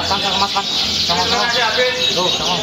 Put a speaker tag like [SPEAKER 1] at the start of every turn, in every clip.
[SPEAKER 1] Mas, Mas. Sama-sama. Tuh, sama.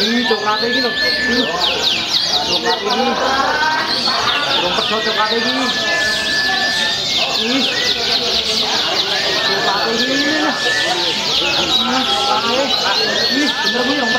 [SPEAKER 1] Ini coklat ini loh. Coklat ini. Rumput coklat ini. Ih. Coklat ini. Ih, bener Bu.